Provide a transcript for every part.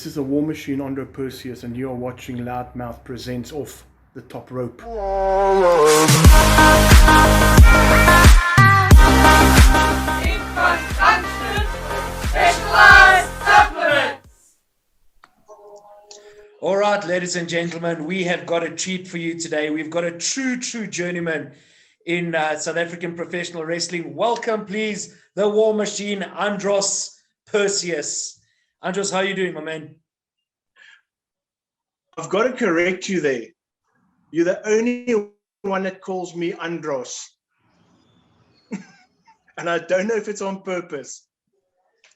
This is the War Machine, Andro Perseus, and you are watching Loudmouth Presents Off the Top Rope. All right, ladies and gentlemen, we have got a treat for you today. We've got a true journeyman in South African professional wrestling. Welcome, please, the War Machine, Andros Perseus. Andros, how are you doing, my man? I've got to correct you there. You're the only one that calls me Andros. And I don't know if it's on purpose.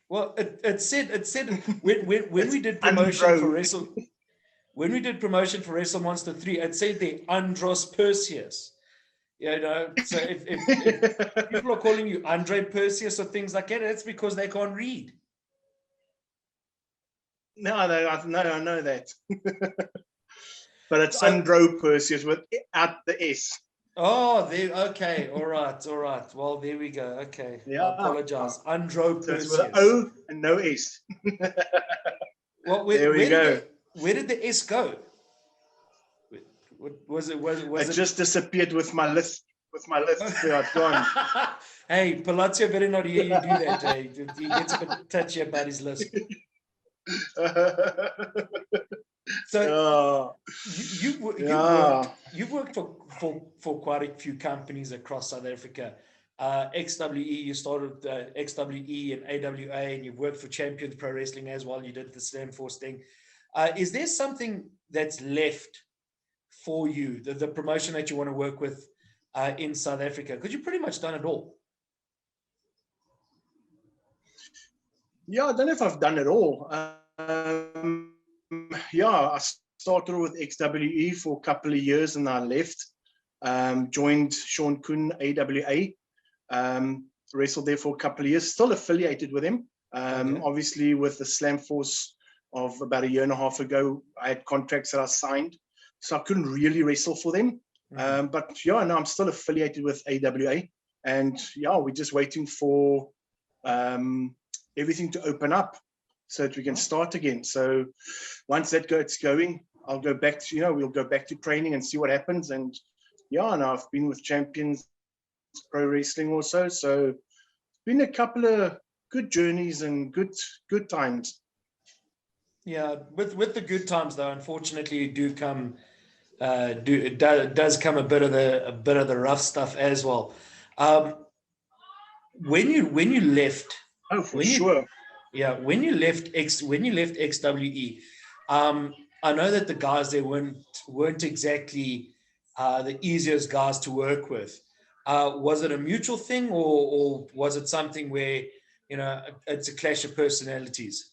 Well, it said when we did promotion for Wrestle, when we did promotion for Wrestle Monster 3, it said the Andros Perseus. You know, so if people are calling you Andre Perseus or things like that, it's because they can't read. No, I know that. But it's Andro Perseus without the S. Oh, okay. All right. Well, there we go. Okay. Yeah. I apologize. Andro Perseus. So it's with an O and no S. Well, there we go. Where did the S go? Was it just disappeared with my list. With my list, so it's gone. Hey, Palazzo better not hear you do that. Hey. He gets a bit touchy about his list. So you've worked for quite a few companies across South Africa. XWE, you started XWE and AWA, and you've worked for Champions Pro Wrestling as well. You did the Slam Force thing. Is there something that's left for you, the promotion that you want to work with in South Africa? Because you've pretty much done it all. Yeah, I don't know if I've done it all. I started with XWE for a couple of years and I left. Joined Sean Kuhn, AWA. Wrestled there for a couple of years, still affiliated with him. Obviously, with the Slam Force of about a year and a half ago, I had contracts that I signed, so I couldn't really wrestle for them. But yeah, no, I'm still affiliated with AWA, and yeah, we're just waiting for everything to open up so that we can start again. So once that gets going, I'll go back to, we'll go back to training and see what happens. And yeah, and I've been with Champions Pro Wrestling also, so it's been a couple of good journeys and good times. Yeah, with the good times though, unfortunately, you do come. It does come a bit of the rough stuff as well. When you left, sure. When you left XWE, I know that the guys there weren't exactly the easiest guys to work with. Was it a mutual thing, or was it something where it's a clash of personalities?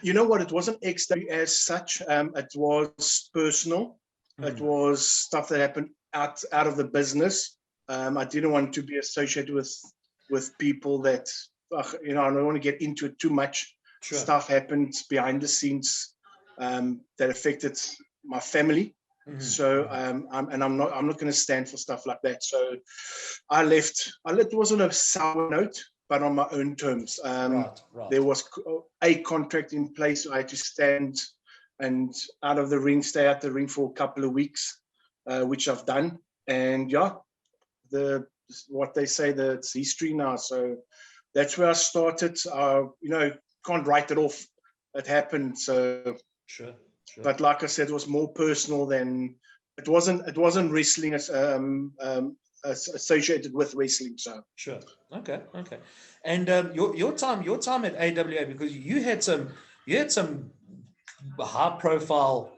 You know what? It wasn't XW as such. It was personal. It was stuff that happened out of the business. I didn't want to be associated with people that, I don't want to get into it too much. Sure. Stuff happened behind the scenes that affected my family. So, I'm not going to stand for stuff like that. So I left. It wasn't a sour note, but on my own terms. Right. There was a contract in place. So I had to stand and stay out the ring for a couple of weeks, which I've done. And yeah, what they say, it's history now. So that's where I started. Can't write it off. It happened. So sure. But like I said, it was more personal than it wasn't wrestling as associated with wrestling. So sure. Okay. And your time at AWA, because you had some high profile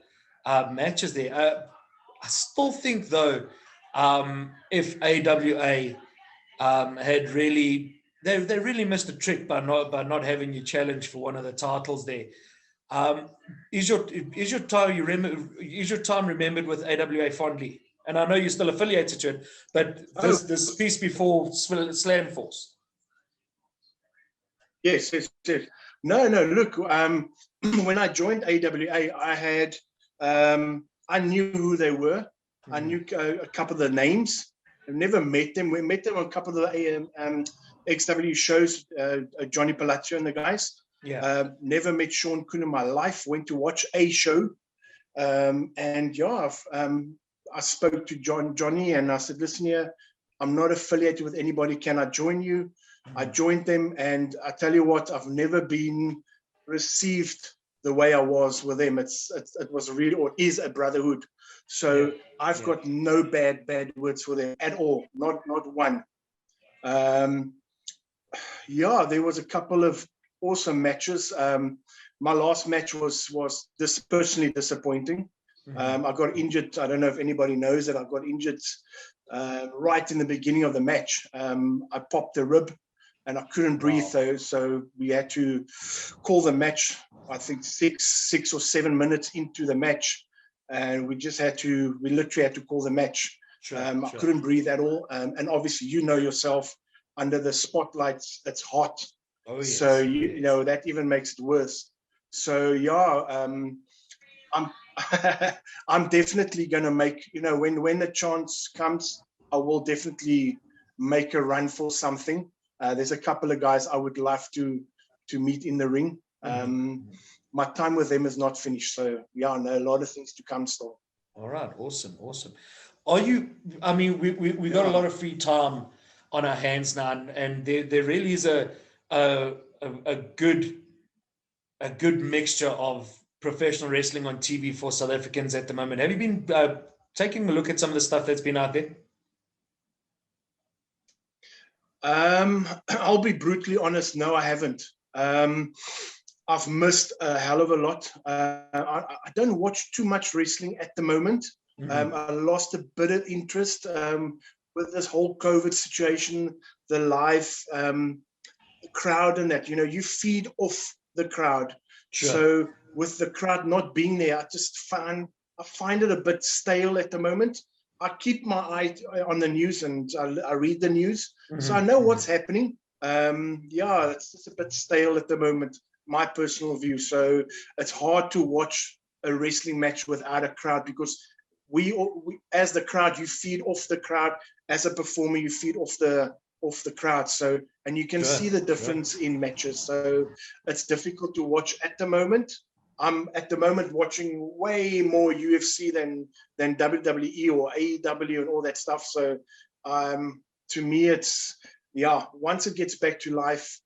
matches there. I still think though, if AWA had really they really missed a trick by not having you challenge for one of the titles there. Is your time remembered with AWA fondly? And I know you're still affiliated to it, but this piece before Slam Force. Yes. No. Look, when I joined AWA, I knew who they were. I knew a couple of the names. I've never met them. We met them on a couple of the XW shows, Johnny Palazzo and the guys. Yeah. Never met Sean Kuhn in my life. Went to watch a show, and yeah, I spoke to Johnny, and I said, "Listen here, I'm not affiliated with anybody. Can I join you?" I joined them, and I tell you what, I've never been received the way I was with them. It was really, or is, a brotherhood. So I've got no bad words for them at all, not one. Yeah, there was a couple of awesome matches. My last match was personally disappointing. I got injured. I don't know if anybody knows that I got injured right in the beginning of the match. I popped a rib and I couldn't breathe, so we had to call the match, I think 6 or 7 minutes into the match, and we literally had to call the match. I couldn't breathe at all, and obviously, you know yourself, under the spotlights, it's hot. Oh, yes. So you know that even makes it worse. So yeah, I'm definitely going to make, when the chance comes, I will definitely make a run for something. There's a couple of guys I would love to meet in the ring. My time with them is not finished, so yeah, I know a lot of things to come still. All right, awesome. Are you? I mean, we got a lot of free time on our hands now, and there really is a good mixture of professional wrestling on TV for South Africans at the moment. Have you been taking a look at some of the stuff that's been out there? I'll be brutally honest. No, I haven't. I've missed a hell of a lot. I don't watch too much wrestling at the moment. I lost a bit of interest with this whole COVID situation, the live crowd, and that. You feed off the crowd. Sure. So with the crowd not being there, I find it a bit stale at the moment. I keep my eye on the news, and I read the news, so I know what's happening. Yeah, it's just a bit stale at the moment, my personal view. So it's hard to watch a wrestling match without a crowd, because we as the crowd, you feed off the crowd. As a performer, you feed off the crowd. So, and you can see the difference in matches. So it's difficult to watch at the moment. I'm at the moment watching way more UFC than WWE or AEW and all that stuff. So to me, it's, once it gets back to live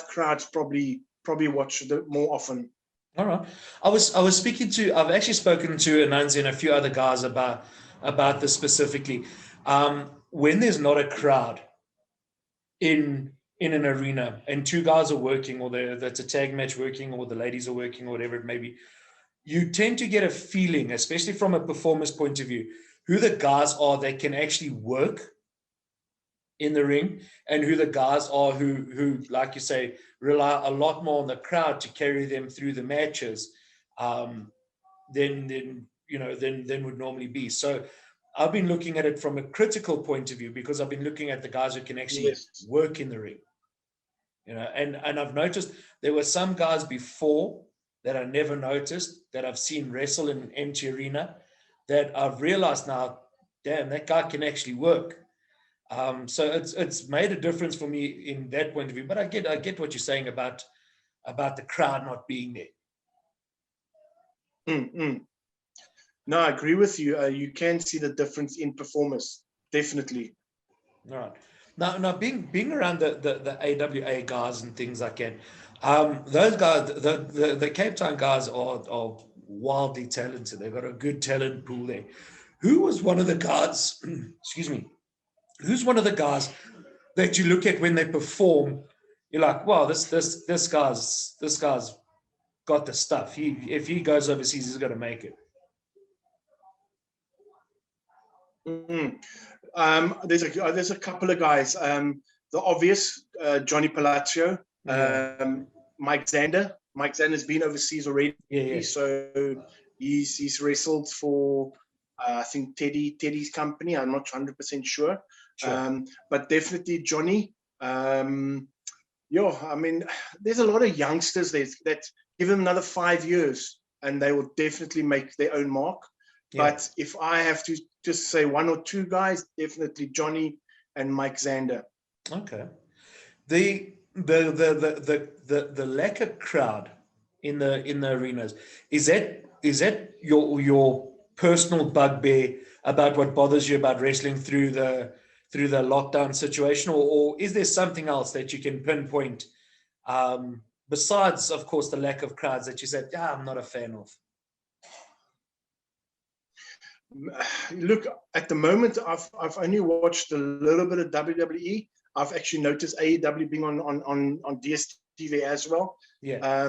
crowds probably watch it more often. All right. I've actually spoken to Ananzi and a few other guys about this specifically. When there's not a crowd in an arena and two guys are working, or that's a tag match working, or the ladies are working, or whatever it may be, you tend to get a feeling, especially from a performer's point of view, who the guys are that can actually work in the ring, and who the guys are who, like you say, rely a lot more on the crowd to carry them through the matches than would normally be. So I've been looking at it from a critical point of view, because I've been looking at the guys who can actually work in the ring. And I've noticed there were some guys before that I never noticed, that I've seen wrestle in an empty arena, that I've realized now, damn, that guy can actually work. So it's made a difference for me in that point of view. But I get what you're saying about the crowd not being there. No, I agree with you. You can see the difference in performers, definitely. All right. Now being around the AWA guys and things like that, those guys, the Cape Town guys are wildly talented. They've got a good talent pool there. Who was one of the guys? Excuse me. Who's one of the guys that you look at when they perform? You're like, wow, this guy's got the stuff. If he goes overseas, he's going to make it. There's a couple of guys. The obvious, Johnny Palazzo, Mike Zander. Mike Zander's been overseas already, so he's wrestled for I think Teddy's company. I'm not 100% sure. But definitely Johnny. I mean, there's a lot of youngsters that give them another 5 years and they will definitely make their own mark. But if I have to just say one or two guys, definitely Johnny and Mike Zander. Okay. The lack of crowd in the arenas, is that your personal bugbear about what bothers you about wrestling through the lockdown situation, or is there something else that you can pinpoint, besides, of course, the lack of crowds, that you said, yeah, I'm not a fan of? Look, at the moment, I've only watched a little bit of WWE. I've actually noticed AEW being on DSTV as well. Yeah.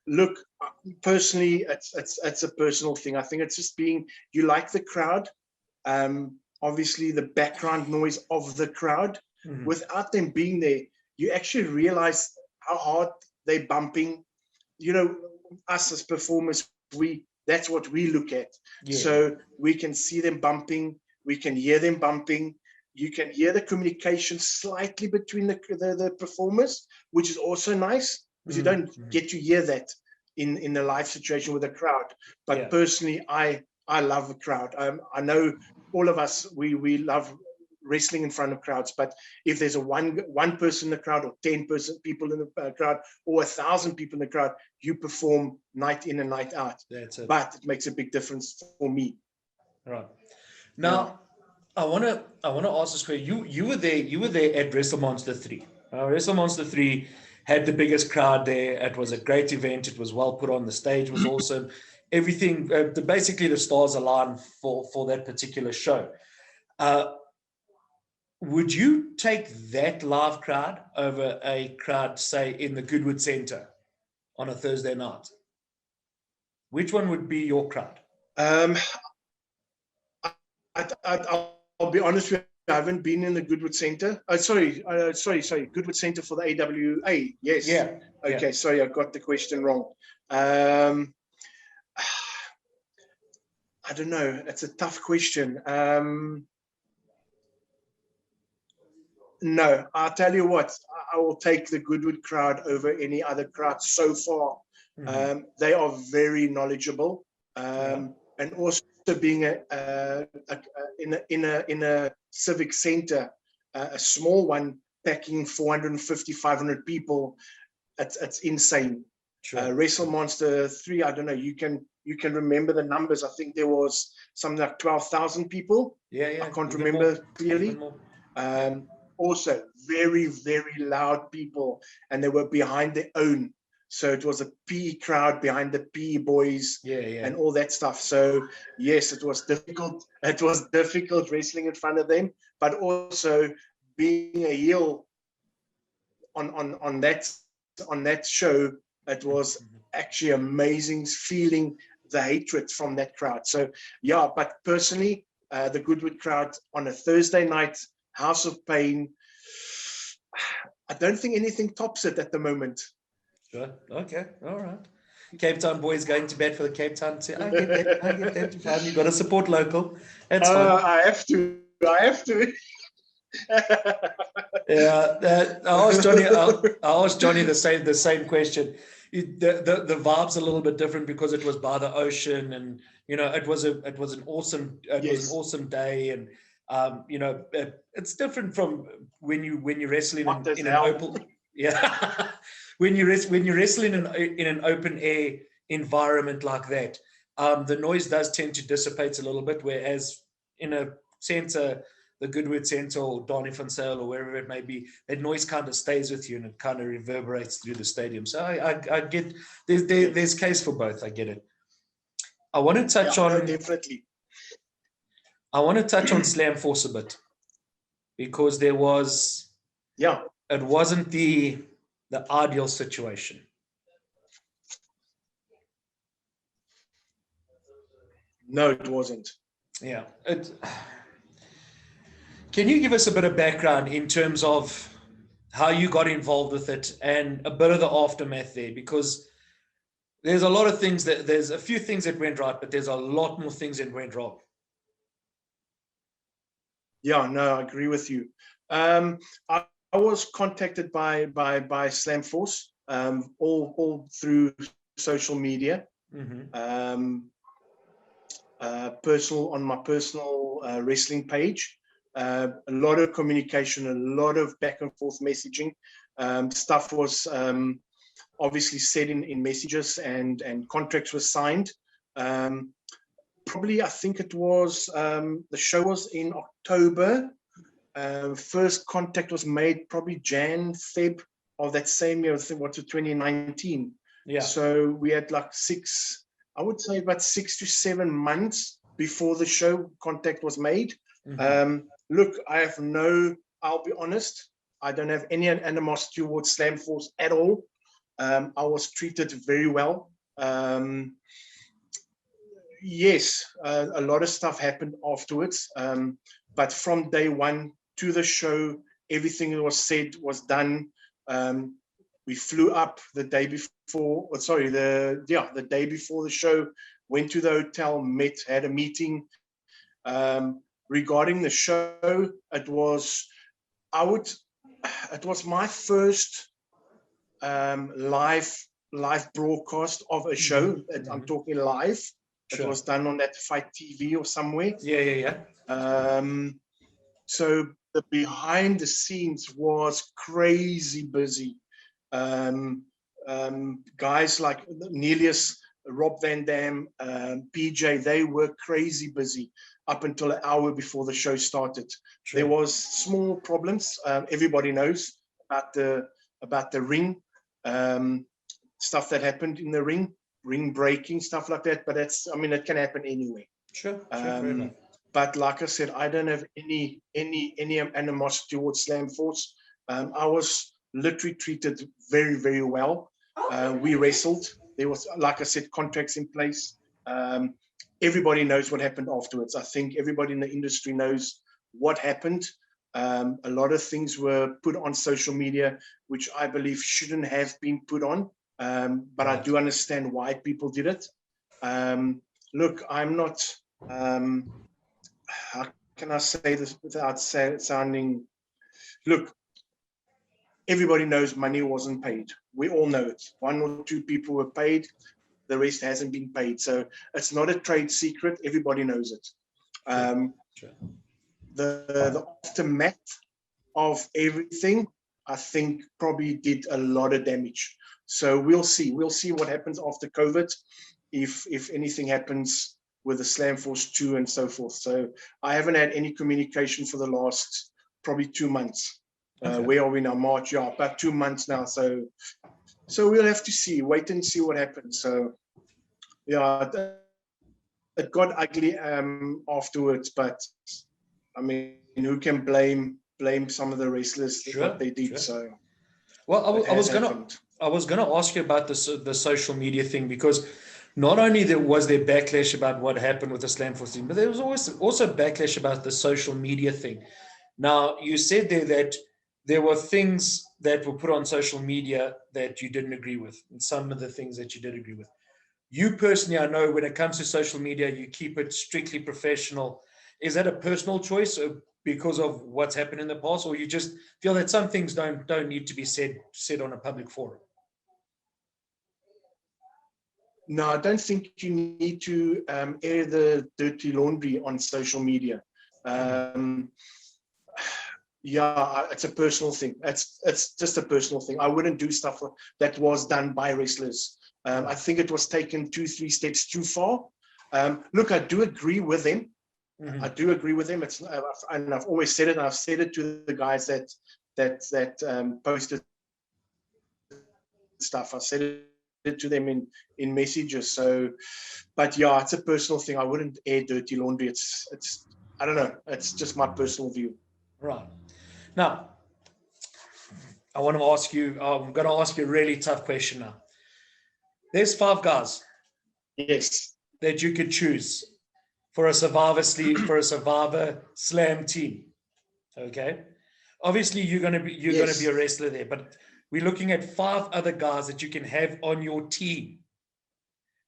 Look, personally, it's a personal thing. I think it's just you like the crowd. Obviously, the background noise of the crowd. Mhm. Without them being there, you actually realize how hard they're bumping. You know, us as performers, that's what we look at. Yeah. So we can see them bumping, we can hear them bumping. You can hear the communication slightly between the performers, which is also nice, because you don't get to hear that in a live situation with a crowd. But Yeah. personally, I love a crowd. I know all of us, we love wrestling in front of crowds, but if there's a one person in the crowd, or 10 people in the crowd, or 1,000 people in the crowd, you perform night in and night out. That's it. But it makes a big difference for me. Right. Now, I wanna ask this question. You were there at WrestleMonster 3. WrestleMonster 3 had the biggest crowd there. It was a great event. It was well put on. The stage was awesome. Everything, basically the stars aligned for that particular show. Would you take that live crowd over a crowd, say, in the Goodwood Center on a Thursday night? Which one would be your crowd? I'll be honest with you. I haven't been in the Goodwood Center. Sorry, Goodwood Center for the AWA. Yes. Yeah. Okay. Yeah. Sorry, I got the question wrong. I don't know. It's a tough question. No, I'll tell you what. I will take the Goodwood crowd over any other crowd so far. Mhm. They are very knowledgeable, and also being in a civic center, a small one, packing 450, 500 people. It's insane. Sure. WrestleMonster 3, I don't know. You can remember the numbers. I think there was something like 12,000 people. Yeah. I can't Even remember more. clearly. Even more. Also, very, very loud people, and they were behind their own. So it was a PE crowd behind the PE boys, Yeah. and all that stuff. So yes, it was difficult. It was difficult wrestling in front of them, but also being a heel on that show, it was actually amazing feeling the hatred from that crowd. So yeah, but personally, the Goodwood crowd on a Thursday night, House of Pain, I don't think anything tops it at the moment. Sure. Okay. All right. Cape Town boys going to bat for the Cape Town too. I get that. Fine. You've got to support local. That's fine. I have to. Yeah. I asked Johnny the same question. The vibe's a little bit different because it was by the ocean, and it was an awesome day, and it's different from when you wrestling in an open when you wrestle in an open air environment like that. The noise does tend to dissipate a little bit, whereas in a center, the Goodwood Center or Donny van Sale or wherever it may be, that noise kind of stays with you and it kind of reverberates through the stadium. So I get there's case for both. I get it. I want to touch on definitely. I want to touch on Slam Force a bit, because there was it wasn't the ideal situation. No, it wasn't. Yeah. Can you give us a bit of background in terms of how you got involved with it and a bit of the aftermath there? Because there's a lot of things there's a few things that went right, but there's a lot more things that went wrong. Yeah, no, I agree with you. I was contacted by Slamforce, all through social media, on my personal wrestling page. A lot of communication, a lot of back and forth messaging. Stuff was obviously said in messages, and contracts were signed. Probably, I think it was, the show was in October. First contact was made probably Feb of that same year, I think, what's it, 2019. Yeah. So we had like I would say about 6 to 7 months before the show contact was made. Look, I'll be honest, I don't have any animosity towards Slamforce at all. I was treated very well. Yes, a lot of stuff happened afterwards, but from day one to the show, everything that was said was done. We flew up the day before, the day before the show, went to the hotel, had a meeting. Regarding the show, it was my first live broadcast of a show. I'm talking live. Sure. It was done on that Fight TV or somewhere. Yeah. So the behind the scenes was crazy busy. Guys like Nelius, Rob Van Dam, PJ, they were crazy busy up until an hour before the show started. Sure. There was small problems. Everybody knows about the ring, stuff that happened in the ring breaking, stuff like that. But it can happen anyway. Sure. But like I said, I don't have any animosity towards Slamforce. I was literally treated very, very well. We wrestled. There was, like I said, contracts in place. Everybody knows what happened afterwards. I think everybody in the industry knows what happened. A lot of things were put on social media, which I believe shouldn't have been put on. But I do understand why people did it. Look, I'm not, how can I say this without sounding, look, everybody knows money wasn't paid. We all know it. 1 or 2 people were paid. The rest hasn't been paid. So it's not a trade secret. Everybody knows it. Sure. The aftermath of everything, I think, probably did a lot of damage. So we'll see. We'll see what happens after COVID, if anything happens with the Slamforce 2 and so forth. So I haven't had any communication for the last probably 2 months. Okay. Where are we now? March, yeah, about 2 months now. So we'll have to see, wait and see what happens. So yeah, it got ugly afterwards, but I mean, who can blame some of the wrestlers for what they did? Sure. So well, I was gonna ask you about the social media thing, because not only was there backlash about what happened with the Slamforce team, but there was also backlash about the social media thing. Now, you said there that there were things that were put on social media that you didn't agree with, and some of the things that you did agree with. You personally, I know when it comes to social media, you keep it strictly professional. Is that a personal choice because of what's happened in the past, or you just feel that some things don't need to be said on a public forum? No, I don't think you need to air the dirty laundry on social media. Yeah, it's a personal thing. It's just a personal thing. I wouldn't do stuff that was done by wrestlers. I think it was taken 2-3 steps too far. Look, I do agree with them. Mm-hmm. I do agree with them. And I've always said it. And I've said it to the guys that posted stuff. I said it to them in messages. So, but yeah, it's a personal thing. I wouldn't air dirty laundry. It's I don't know. It's just my personal view. Right. Now, I'm going to ask you a really tough question now. There's 5 guys. Yes. That you could choose for a Survivor Slam team. Okay. Obviously, you're going to be a wrestler there, but we're looking at 5 other guys that you can have on your team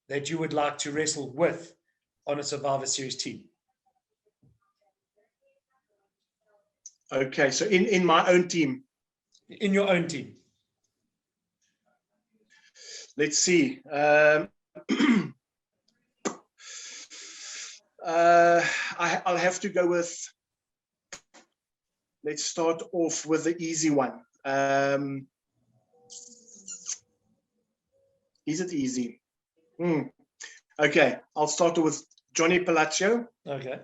that you would like to wrestle with on a Survivor Series team. Okay, so in my own team. In your own team. Let's see. I'll have to go with, let's start off with the easy one. Is it easy? Okay, I'll start with Johnny Palaccio. Okay.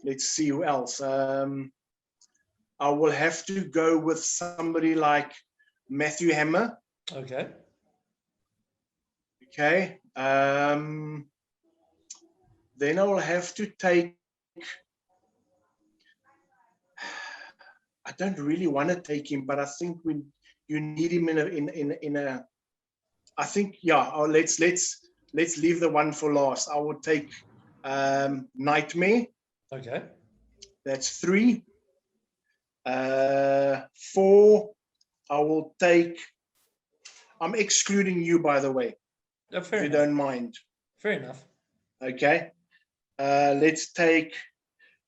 Let's see who else. I will have to go with somebody like Matthew Hammer. Okay. Okay. Then I will have to take. I don't really want to take him, but I think when you need him in a. I think let's leave the one for last. I will take Nightmare. Okay. That's 3. 4. I will take. I'm excluding you, by the way. Oh, fair if enough. you don't mind. Fair enough. Okay. Let's take.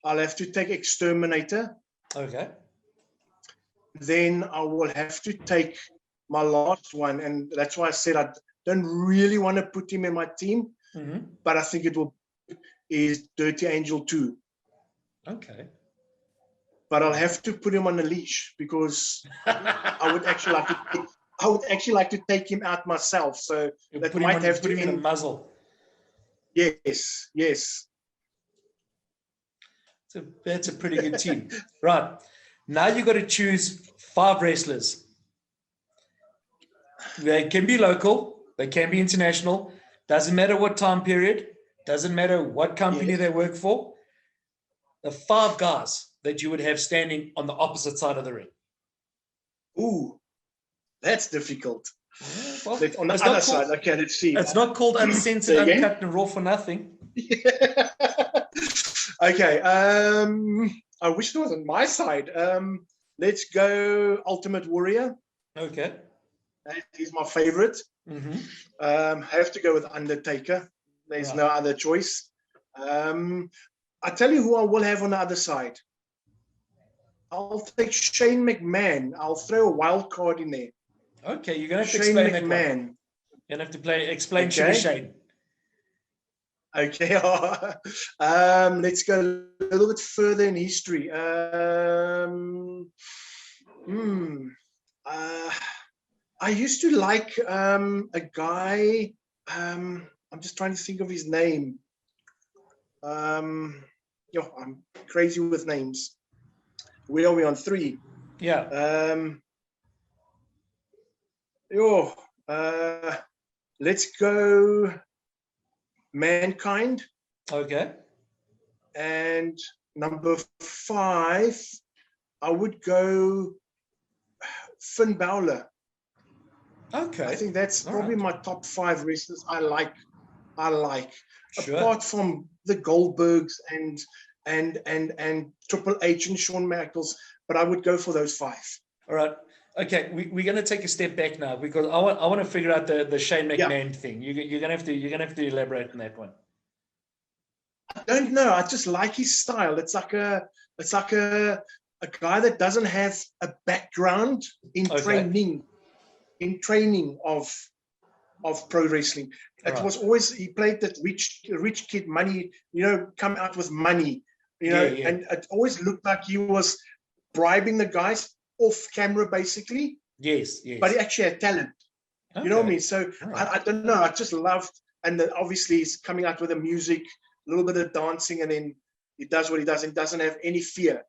I'll have to take Exterminator. Okay. Then I will have to take my last one, and that's why I said I don't really want to put him in my team, but I think it will is Dirty Angel 2. Okay. But I'll have to put him on a leash because I would actually like to take him out myself. So that might have to put him in a muzzle. Yes. So that's a pretty good team. Right. Now you got to choose 5 wrestlers. They can be local, they can be international. Doesn't matter what time period, doesn't matter what company they work for. The 5 guys that you would have standing on the opposite side of the ring. Ooh, that's difficult. Yeah, well, On the other side, okay, let's see. It's not called uncensored, uncut, and raw for nothing. Okay, I wish it was on my side. Let's go Ultimate Warrior. Okay. He's my favorite. Mm-hmm. I have to go with Undertaker. There's no other choice. I tell you who I will have on the other side. I'll take Shane McMahon. I'll throw a wild card in there. Okay, you're going to have to Shane explain McMahon. that one. You're going to have to explain Okay. Shane. Okay. Let's go a little bit further in history. I used to like a guy. I'm just trying to think of his name. I'm crazy with names. Where are we on 3? Yeah. Let's go Mankind. Okay. And number 5, I would go Finn Balor. Okay. I think that's probably my top 5 wrestlers I like. Sure. Apart from the Goldbergs and Triple H and Shawn Michaels, but I would go for those 5. All right. Okay, we're going to take a step back now because I want to figure out the Shane McMahon thing. You're going to have to elaborate on that one. I don't know. I just like his style. It's like a guy that doesn't have a background in training of pro wrestling. It was always he played that rich kid money, come out with money, and it always looked like he was bribing the guys off camera, basically. Yes. But he actually had talent. Okay. You know what I mean? So I don't know. I just loved, and obviously he's coming out with the music, a little bit of dancing, and then he does what he does and doesn't have any fear.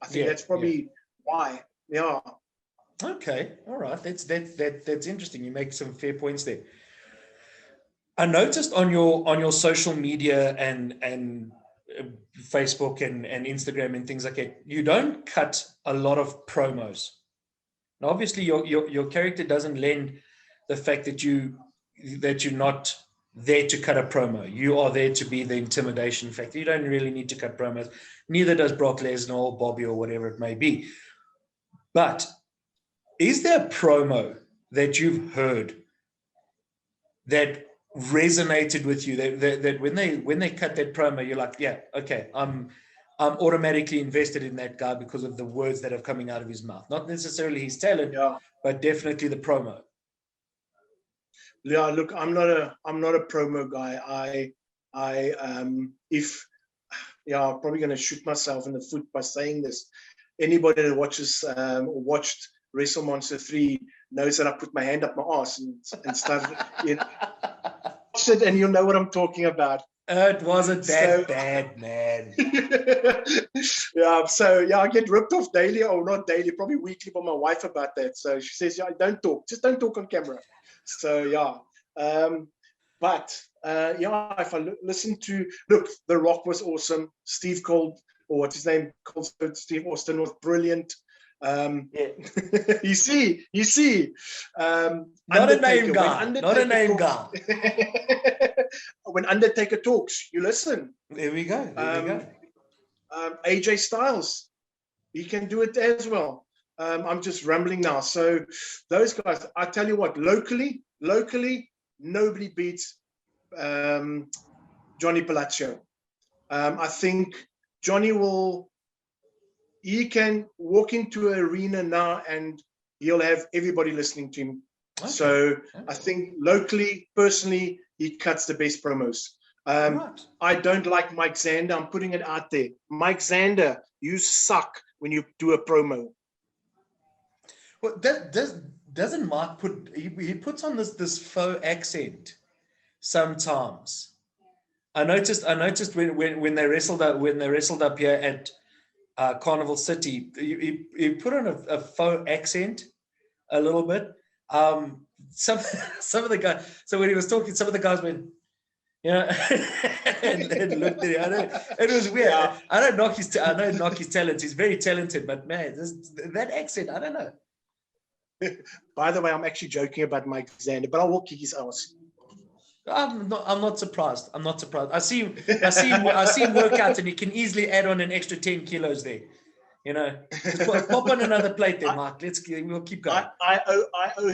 I think that's probably why. Yeah. Okay. All right. That's interesting. You make some fair points there. I noticed on your social media and Facebook and Instagram and things like that, you don't cut a lot of promos. Now, obviously, your character doesn't lend the fact that you're not there to cut a promo. You are there to be the intimidation factor. You don't really need to cut promos. Neither does Brock Lesnar or Bobby or whatever it may be. But is there a promo that you've heard that resonated with you that when they cut that promo, you're like, yeah, okay, I'm automatically invested in that guy because of the words that are coming out of his mouth, not necessarily his talent, but definitely the promo. Yeah, look, I'm not a promo guy. I'm probably going to shoot myself in the foot by saying this. Anybody that watched WrestleMonster 3 knows that I put my hand up my ass and started. It, and you'll know what I'm talking about. It wasn't that So- bad, man. Yeah, I get ripped off daily, or not daily, probably weekly by my wife about that. So she says, yeah, don't talk, just don't talk on camera. So yeah, if I listen to, look, The Rock was awesome. Steve Cole, or what's his name, Steve Austin was brilliant. Yeah. you see, Not a Undertaker, name guy. when Not a name Undertaker guy. when Undertaker talks, you listen. There we go. There we go. AJ Styles, he can do it as well. I'm just rambling now. So those guys, I tell you what, locally, nobody beats Johnny Palazzo. I think Johnny he can walk into an arena now and he'll have everybody listening to him. Okay. So I think locally, personally, he cuts the best promos. Right. I don't like Mike Zander. I'm putting it out there. Mike Zander, you suck when you do a promo. Well, doesn't Mike put he puts on this faux accent sometimes. I noticed when they wrestled up here at Carnival City, he put on a faux accent a little bit. Some of the guys. So when he was talking, some of the guys went, and looked at him. I know it was weird. Yeah. I don't knock his talent. He's very talented, but man, that accent, I don't know. By the way, I'm actually joking about Mike Zander, but I will kick his ass. I'm not surprised. I'm not surprised. I see him work out, and he can easily add on an extra 10 kilos there. Just pop on another plate there, Mark. We'll keep going. I owe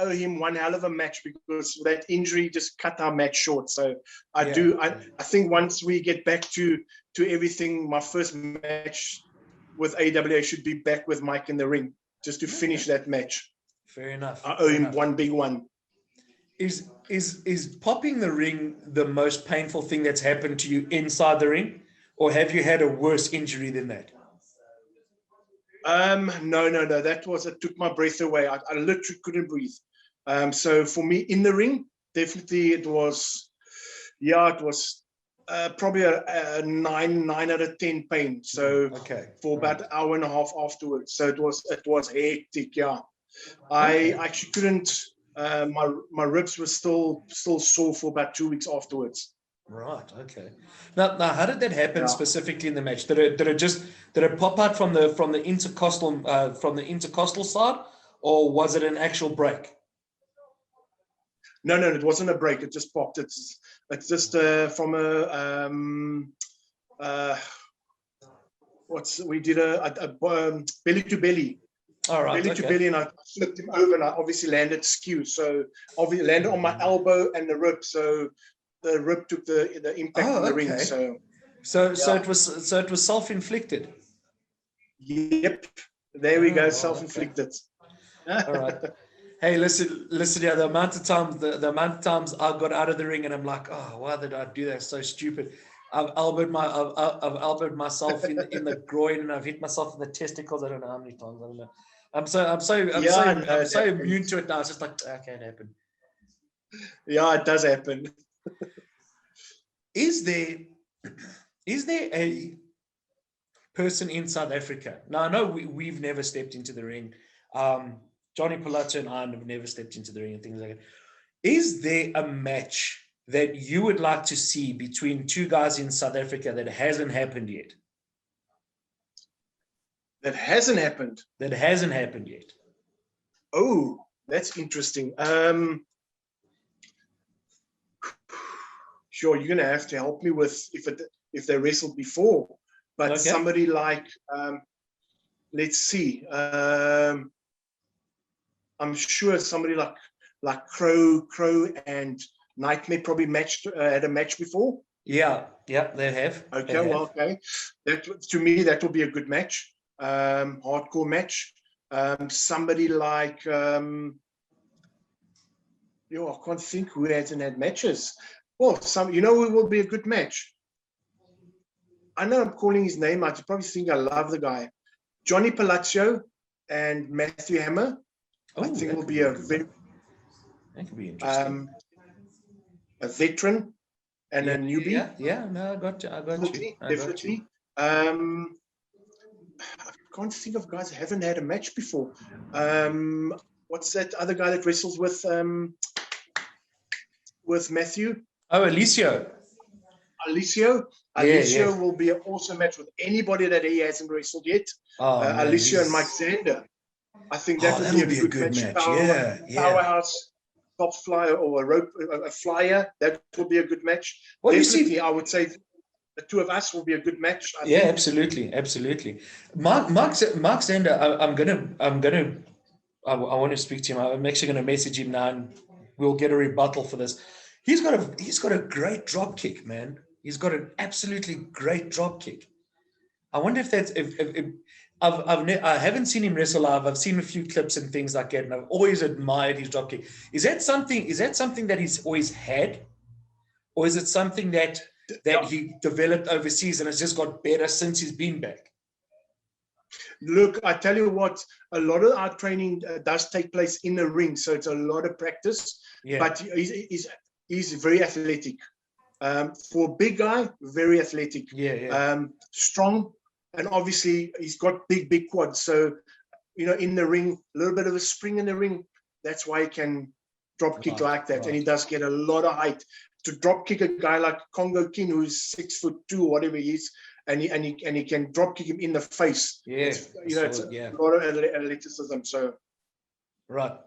him one hell of a match, because that injury just cut our match short. So I think once we get back to everything, my first match with AWA should be back with Mike in the ring, just to finish that match. Fair enough. I owe him one big one. Is popping the ring the most painful thing that's happened to you inside the ring, or have you had a worse injury than that? No. It took my breath away. I literally couldn't breathe. So for me in the ring, definitely it was probably a 9 out of 10 pain. So for about an hour and a half afterwards. So it was hectic. Yeah, I actually couldn't. My ribs were still sore for about 2 weeks afterwards. Right. Okay. Now, how did that happen specifically in the match? Did it pop out from the intercostal side, or was it an actual break? No, it wasn't a break. It just popped. It's just from a we did a belly to belly. All right. Belly to belly, and I flipped him over, and I obviously landed skew. So obviously landed on my elbow and the rib. So the rib took the impact in the ring. So it was self-inflicted. Yep. There we go. Self-inflicted. Okay. All right. Hey, listen. Yeah, the amount of times I got out of the ring and I'm like, oh, why did I do that? So stupid. I've elbowed myself in the groin, and I've hit myself in the testicles. I don't know how many times. I don't know. I'm so immune to it now. It's just like, okay, it happened. Yeah, it does happen. Is there a person in South Africa? Now, I know we've never stepped into the ring. Johnny Palazzo and I have never stepped into the ring and things like that. Is there a match that you would like to see between two guys in South Africa that hasn't happened yet? That hasn't happened? That hasn't happened yet. Oh, that's interesting. Sure, you're going to have to help me with if they wrestled before. But somebody like, let's see. I'm sure somebody like Crow and Nightmare probably had a match before. Yeah, they have. Okay, okay. To me, that will be a good match. Hardcore match. Somebody like, I can't think who hasn't had matches. Well, who will be a good match? I know I'm calling his name. I probably think I love the guy. Johnny Palazzo and Matthew Hammer. I Oh, think that will could be a good very one. That could be interesting. a veteran and a newbie. Yeah. No, I got you. I got you. Definitely, I got you. definitely. I can't think of guys that haven't had a match before. What's that other guy that wrestles with Matthew? Oh, Alicio. Alicio. Yeah, Alicio yeah. will be an awesome match with anybody that he hasn't wrestled yet. Oh, man, Alicio and Mike Zander. I think that will that'll be a good match. Yeah. Powerhouse, top flyer or a flyer. That will be a good match. Well, you Definitely, see, I would say the two of us will be a good match. I yeah, think. absolutely. Mark Zander, I want to speak to him. I'm actually going to message him now, and we'll get a rebuttal for this. He's got a great drop kick, man. He's got an absolutely great drop kick. I wonder if that's if I haven't seen him wrestle live. I've seen a few clips and things like that, and I've always admired his drop kick. Is that something that he's always had, or is it something that he developed overseas and has just got better since he's been back? Look, I tell you what, a lot of our training does take place in the ring, so it's a lot of practice. Yeah. But he's very athletic. For a big guy, very athletic. Yeah. Strong, and obviously he's got big quads. So, in the ring, a little bit of a spring in the ring. That's why he can drop kick like that, and he does get a lot of height. To drop kick a guy like Congo King, who's 6'2" or whatever he is, and he can drop kick him in the face. Yeah, it's a lot of athleticism. So, right.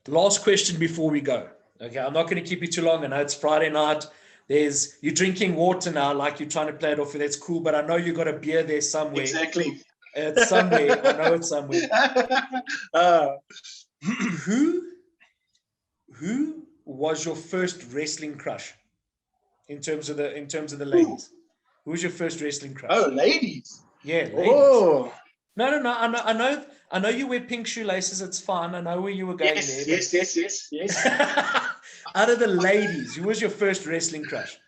Last question before we go. Okay, I'm not going to keep you too long. I know it's Friday night. You're drinking water now, like you're trying to play it off. That's cool, but I know you got a beer there somewhere. Exactly. It's somewhere. I know it's somewhere. Who was your first wrestling crush in terms of the ladies? Who was your first wrestling crush? Oh, ladies. Yeah, ladies. Oh. No. I know you wear pink shoelaces. It's fine. I know where you were going there. Yes. Out of the ladies, who was your first wrestling crush?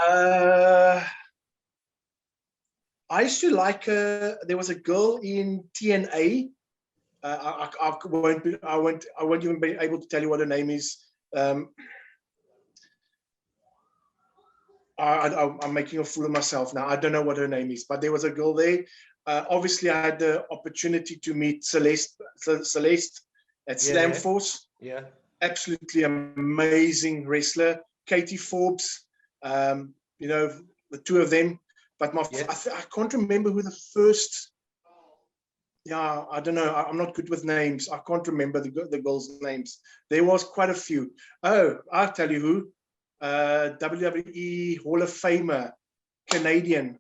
I used to like. There was a girl in TNA. I won't even be able to tell you what her name is. I'm making a fool of myself now. I don't know what her name is, but there was a girl there. Obviously, I had the opportunity to meet Celeste at Slamforce. Yeah. Absolutely amazing wrestler. Katie Forbes, the two of them. But I can't remember who the first. Yeah, I don't know. I'm not good with names. I can't remember the girls' names. There was quite a few. Oh, I'll tell you who. WWE Hall of Famer, Canadian.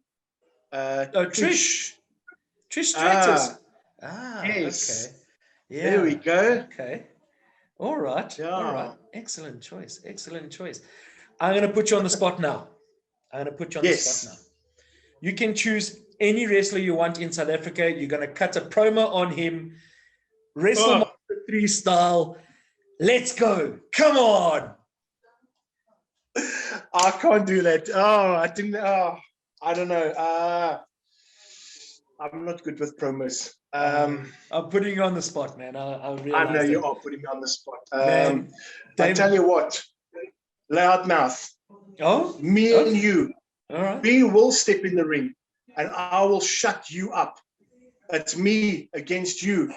Trish Stratus. Yes. Okay. Yeah. There we go. Okay. All right. Yeah. All right. Excellent choice. I'm going to put you on the spot now. The spot now. You can choose any wrestler you want in South Africa. You're going to cut a promo on him. WrestleMania 3 style. Let's go. Come on. I can't do that. I don't know. I'm not good with promos. I'm putting you on the spot, man. I know you are putting me on the spot. Man, I tell you what, Loudmouth. Oh, me and you. All right. We will step in the ring, and I will shut you up. It's me against you,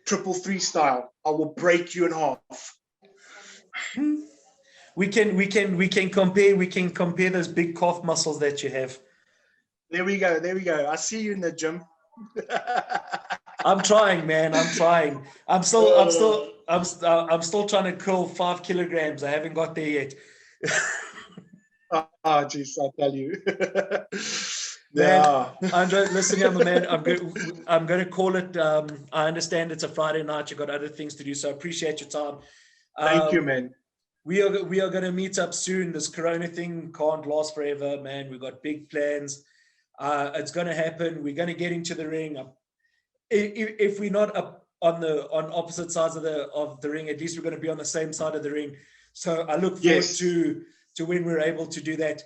333 style. I will break you in half. We can compare those big calf muscles that you have. There we go. I see you in the gym. I'm trying, man. I'm still trying to curl 5 kilograms. I haven't got there yet. Jeez, I tell you. Man, Andro, listen, young man, I'm going to call it. I understand it's a Friday night. You've got other things to do, so I appreciate your time. Thank you, man. We are going to meet up soon. This Corona thing can't last forever, man. We've got big plans. It's going to happen. We're going to get into the ring. If we're not up on opposite sides of the ring, at least we're going to be on the same side of the ring. So I look forward to when we're able to do that.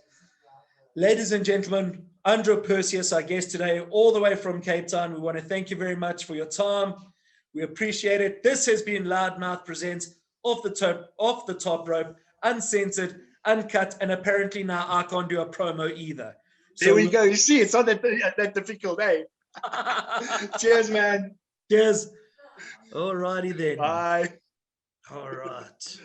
Ladies and gentlemen, Andro Perseus, our guest today, all the way from Cape Town. We want to thank you very much for your time. We appreciate it. This has been Loudmouth Presents Off the Top Rope, uncensored, uncut, and apparently now I can't do a promo either. There we go. You see, it's not that difficult, eh? Cheers, man. Cheers. All righty then. Bye. All right.